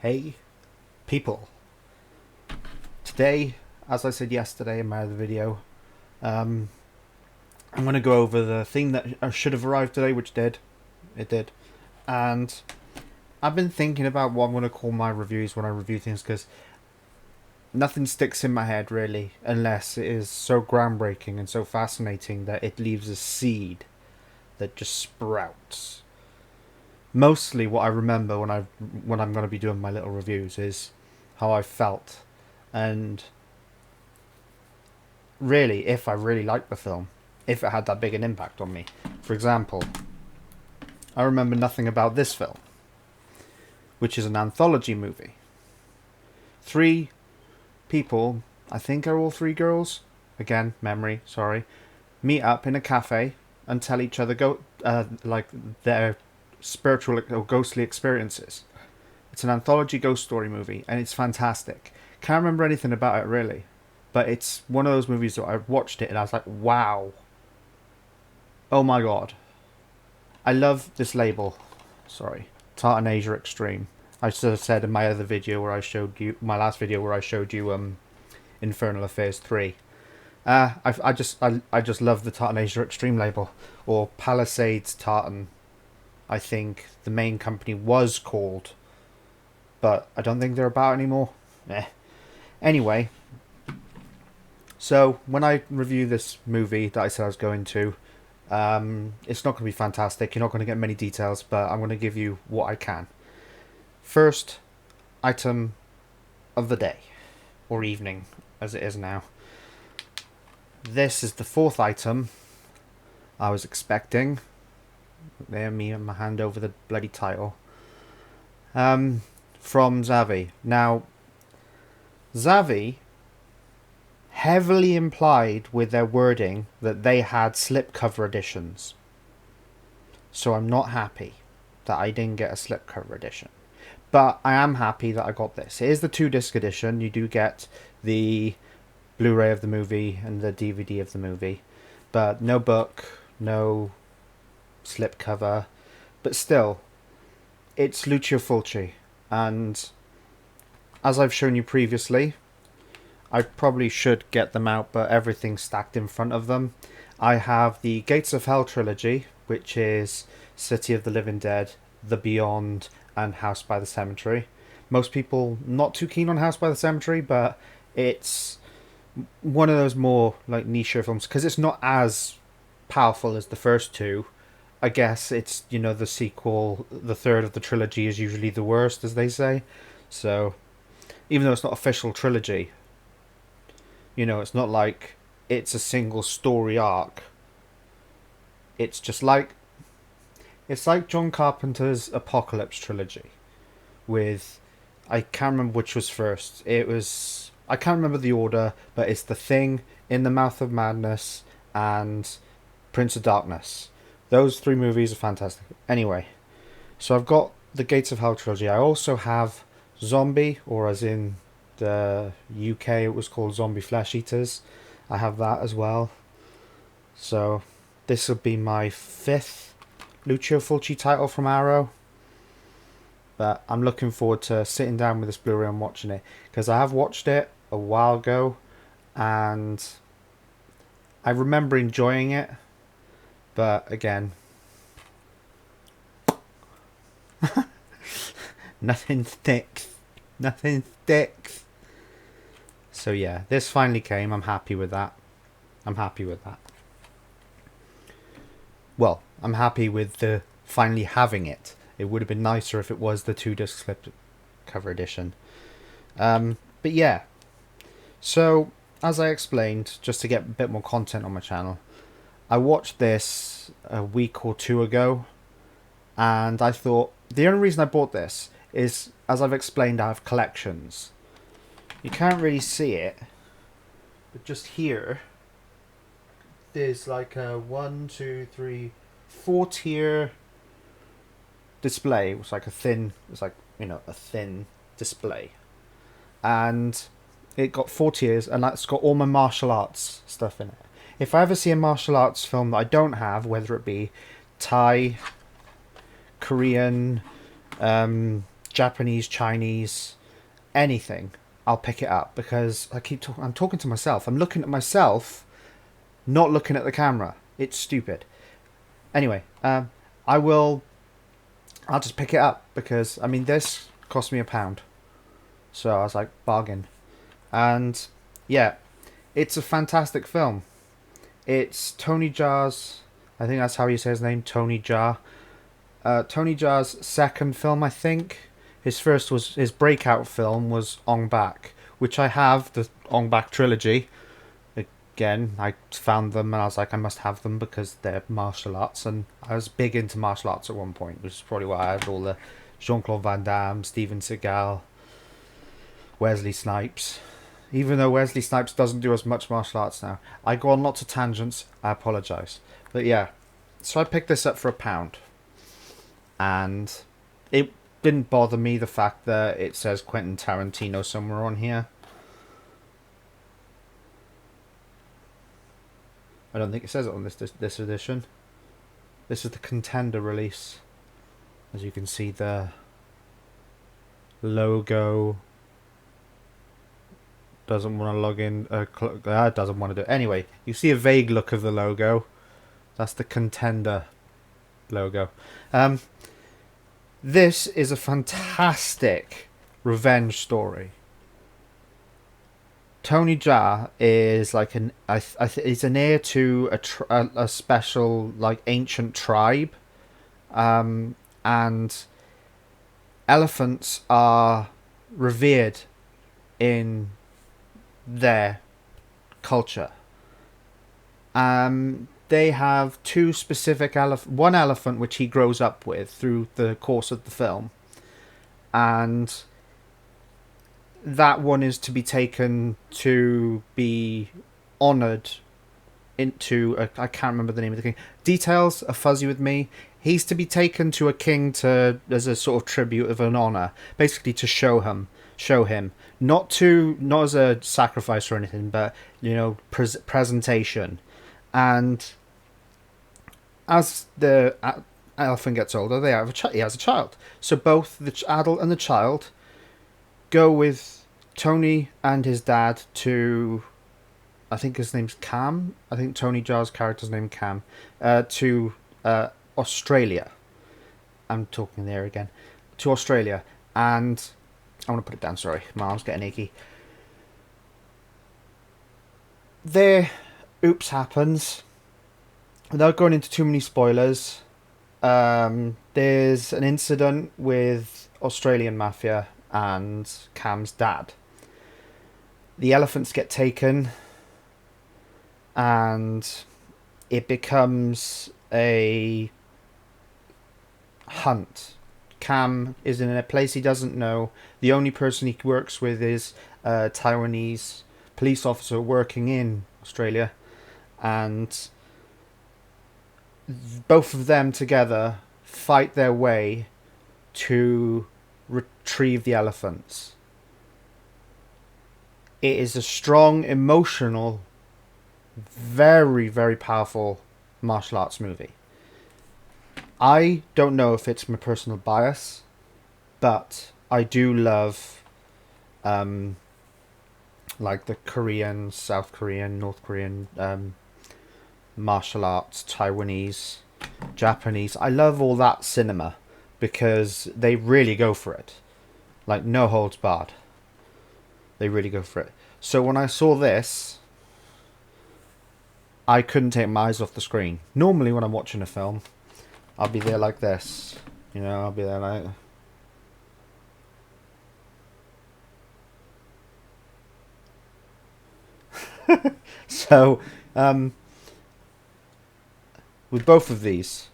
Hey, people. Today, as I said yesterday in my other video, um, I'm going to go over the thing that should have arrived today, which did. It did. And I've been thinking about what I'm going to call my reviews when I review things, because nothing sticks in my head, really, unless it is so groundbreaking and so fascinating that it leaves a seed that just sprouts. Mostly what I remember when I'm going to be doing my little reviews is how I felt, and really, if I really liked the film, if it had that big an impact on me. For example, I remember nothing about this film, which is an anthology movie. Three people, I think are all three girls, again, memory, sorry, meet up in a cafe and tell each other like their spiritual or ghostly experiences. It's an anthology ghost story movie, and it's fantastic. Can't remember anything about it, really. But it's one of those movies that I watched it and I was like, wow. Oh my god. I love this label. Sorry. Tartan Asia Extreme. I sort of said in my other video where I showed you, my last video where I showed you Infernal Affairs 3. I just love the Tartan Asia Extreme label. Or Palisades Tartan, I think the main company was called. But I don't think they're about anymore. Anyway, so when I review this movie that I said I was going to, it's not going to be fantastic. You're not going to get many details, but I'm going to give you what I can. First item of the day, or evening, as it is now. This is the fourth item I was expecting. There, me and my hand over the bloody title. From Zavi. Now, Zavi heavily implied with their wording that they had slipcover editions. So I'm not happy that I didn't get a slipcover edition. But I am happy that I got this. It is the 2-disc edition. You do get the Blu-ray of the movie and the DVD of the movie. But no book, no slipcover. But still, it's Lucio Fulci. And as I've shown you previously, I probably should get them out, but everything's stacked in front of them. I have the Gates of Hell trilogy, which is City of the Living Dead, The Beyond, and House by the Cemetery. Most people not too keen on House by the Cemetery, but it's one of those more like niche films because it's not as powerful as the first two. I guess it's, you know, the sequel, the third of the trilogy is usually the worst, as they say. So, even though it's not official trilogy, you know, it's not like it's a single story arc. It's just like, it's like John Carpenter's Apocalypse trilogy with, I can't remember which was first. It was, I can't remember the order, but it's The Thing, In the Mouth of Madness, and Prince of Darkness. Those three movies are fantastic. Anyway, so I've got the Gates of Hell trilogy. I also have Zombie, or as in the UK it was called Zombie Flesh Eaters. I have that as well. So this will be my 5th Lucio Fulci title from Arrow. But I'm looking forward to sitting down with this Blu-ray and watching it, because I have watched it a while ago and I remember enjoying it. But again, nothing sticks. Nothing sticks. So yeah, this finally came. I'm happy with that. I'm happy with that. Well, I'm happy with the finally having it. It would have been nicer if it was the 2-disc slipcover edition. But yeah. So, as I explained, just to get a bit more content on my channel, I watched this a week or two ago, and I thought the only reason I bought this is, as I've explained, I have collections. You can't really see it, but just here, there's like a 4-tier display. It's like a thin, it's like, you know, a thin display, and it got 4 tiers, and that's got all my martial arts stuff in it. If I ever see a martial arts film that I don't have, whether it be Thai, Korean, Japanese, Chinese, anything, I'll pick it up because I'm talking to myself. I'm looking at myself, not looking at the camera. It's stupid. Anyway, I will. I'll just pick it up because I mean this cost me £1, so I was like bargain, and yeah, it's a fantastic film. It's Tony Jaa's. I think that's how you say his name, Tony Jaa. Tony Jaa's second film, I think. His breakout film was Ong Bak, which I have, the Ong Bak trilogy. Again, I found them and I was like, I must have them because they're martial arts, and I was big into martial arts at one point, which is probably why I had all the Jean-Claude Van Damme, Steven Seagal, Wesley Snipes. Even though Wesley Snipes doesn't do as much martial arts now. I go on lots of tangents, I apologise. But yeah, so I picked this up for £1. And it didn't bother me the fact that it says Quentin Tarantino somewhere on here. I don't think it says it on this edition. This is the Contender release. As you can see, the logo doesn't want to log in. Doesn't want to do it. Anyway, you see a vague look of the logo. That's the Contender logo. This is a fantastic revenge story. Tony Jaa is like he's an heir to a special like ancient tribe, and elephants are revered in their culture. They have two specific one elephant which he grows up with through the course of the film, and that one is to be taken to be honoured into I can't remember the name of the king. Details are fuzzy with me. He's to be taken to a king as a sort of tribute of an honour, basically to show him, not as a sacrifice or anything, but presentation. And as the elephant gets older, he has a child. So both the adult and the child go with Tony and his dad to, I think his name's Cam. I think Tony Jaa's character's name Cam. To Australia. I'm talking there again. To Australia. And I want to put it down, sorry. My arm's getting achy. There, oops happens. Without going into too many spoilers, there's an incident with Australian mafia and Cam's dad. The elephants get taken and it becomes a hunt. Cam is in a place he doesn't know. The only person he works with is a Taiwanese police officer working in Australia, and both of them together fight their way to retrieve the elephants. It is a strong, emotional, very, very powerful martial arts movie. I don't know if it's my personal bias, but I do love like the Korean, South Korean, North Korean martial arts, Taiwanese, Japanese. I love all that cinema because they really go for it. Like, no holds barred. They really go for it. So when I saw this, I couldn't take my eyes off the screen. Normally when I'm watching a film, I'll be there like this. I'll be there like... So, with both of these,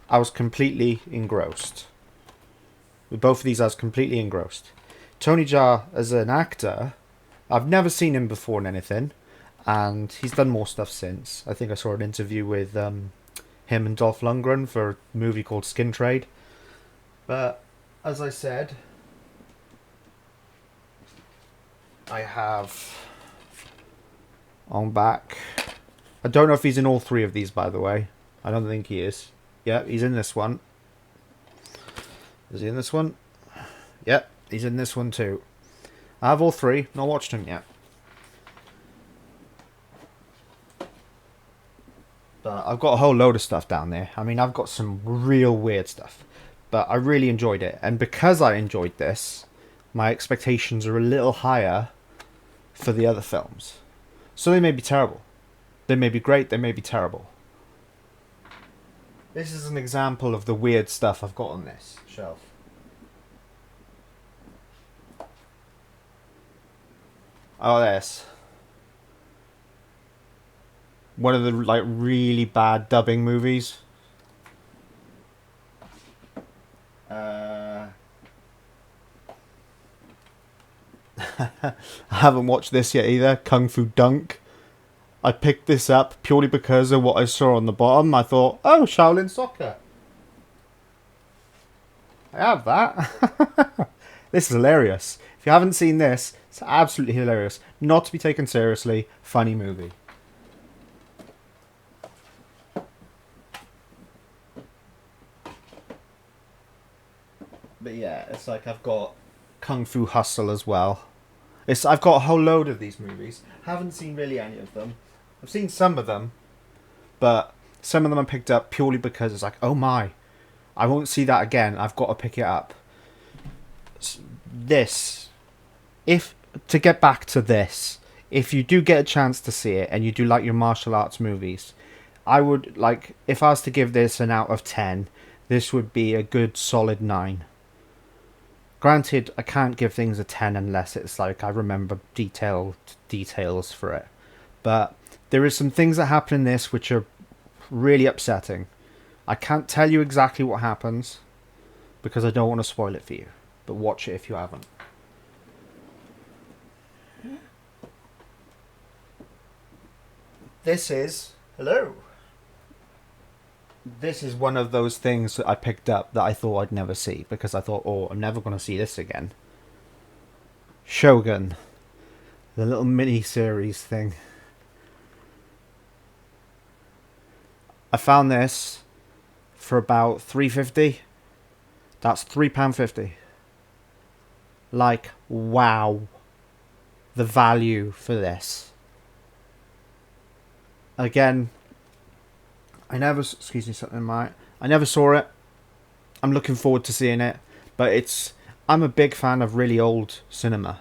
I was completely engrossed. Tony Jaa, as an actor, I've never seen him before in anything, and he's done more stuff since. I think I saw an interview with him and Dolph Lundgren for a movie called Skin Trade. But, as I said, I have on back. I don't know if he's in all three of these, by the way. I don't think he is. Yeah, he's in this one. Is he in this one? Yep, he's in this one too. I have all three. Not watched them yet. But I've got a whole load of stuff down there. I mean, I've got some real weird stuff. But I really enjoyed it. And because I enjoyed this, my expectations are a little higher for the other films. So they may be terrible. They may be great, they may be terrible. This is an example of the weird stuff I've got on this shelf. Oh, this. One of the like really bad dubbing movies. I haven't watched this yet either. Kung Fu Dunk. I picked this up purely because of what I saw on the bottom. I thought, oh, Shaolin Soccer. I have that. This is hilarious. If you haven't seen this, it's absolutely hilarious. Not to be taken seriously, funny movie. But yeah, it's like I've got Kung Fu Hustle as well. I've got a whole load of these movies. Haven't seen really any of them. I've seen some of them, but some of them I picked up purely because it's like, oh my, I won't see that again. I've got to pick it up. This, to get back to this, if you do get a chance to see it and you do like your martial arts movies, I would like, if I was to give this an out of 10, this would be a good solid 9. Granted, I can't give things a 10 unless it's like I remember details for it. But there is some things that happen in this which are really upsetting. I can't tell you exactly what happens because I don't want to spoil it for you. But watch it if you haven't. This is... Hello. This is one of those things that I picked up that I thought I'd never see. Because I thought, oh, I'm never going to see this again. Shogun. The little mini-series thing. I found this for about £3.50. That's £3.50. Like, wow. The value for this. Again, I never saw it. I'm looking forward to seeing it. But I'm a big fan of really old cinema.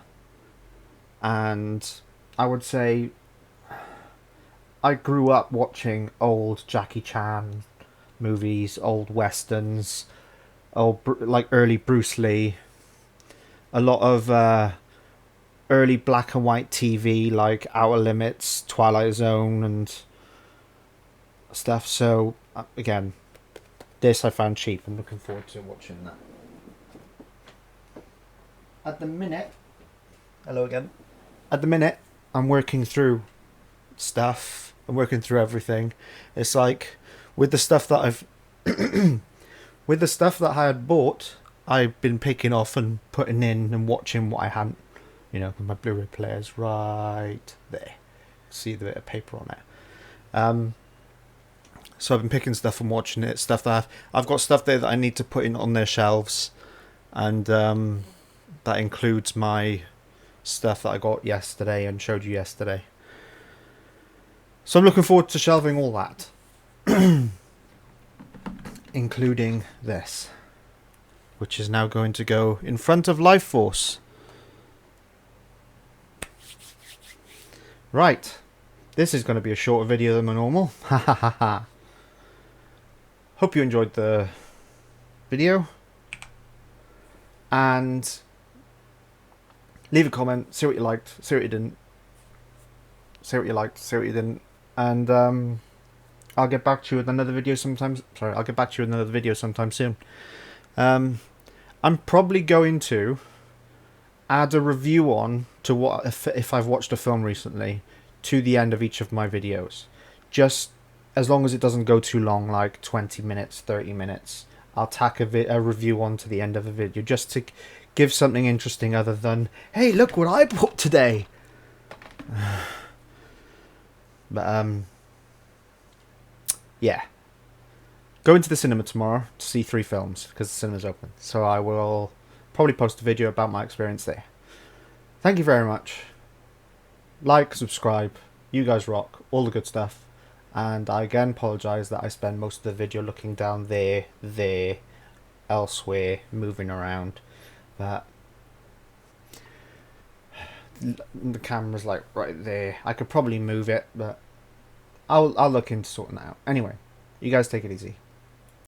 And I would say I grew up watching old Jackie Chan movies, old westerns, like early Bruce Lee, a lot of early black and white TV like Outer Limits, Twilight Zone and stuff. So again, this I found cheap. I'm looking forward to watching that. At the minute, hello again. At the minute, I'm working through stuff. I'm working through everything. It's like with the stuff that with the stuff that I had bought, I've been picking off and putting in and watching what I hadn't. You know, my Blu-ray player's right there. See the bit of paper on it. So I've been picking stuff and watching it. Stuff that I've got stuff there that I need to put in on their shelves, and that includes my stuff that I got yesterday and showed you yesterday. So I'm looking forward to shelving all that, including this, which is now going to go in front of Life Force. Right, this is going to be a shorter video than my normal. Ha ha ha ha. Hope you enjoyed the video, and leave a comment, see what you liked, see what you didn't, see what you liked, see what you didn't, and I'll get back to you with another video sometime. I'll get back to you with another video sometime soon. I'm probably going to add a review on to what if I've watched a film recently to the end of each of my videos, just as long as it doesn't go too long, like 20 minutes, 30 minutes. I'll tack a review on to the end of the video, just to give something interesting other than, hey, look what I bought today. But yeah, going to the cinema tomorrow to see 3 films because the cinema's open. So I will probably post a video about my experience there. Thank you very much. Like, subscribe. You guys rock. All the good stuff. And I again apologise that I spend most of the video looking down there, elsewhere, moving around. But the camera's like right there. I could probably move it, but I'll look into sorting that out. Anyway, you guys take it easy.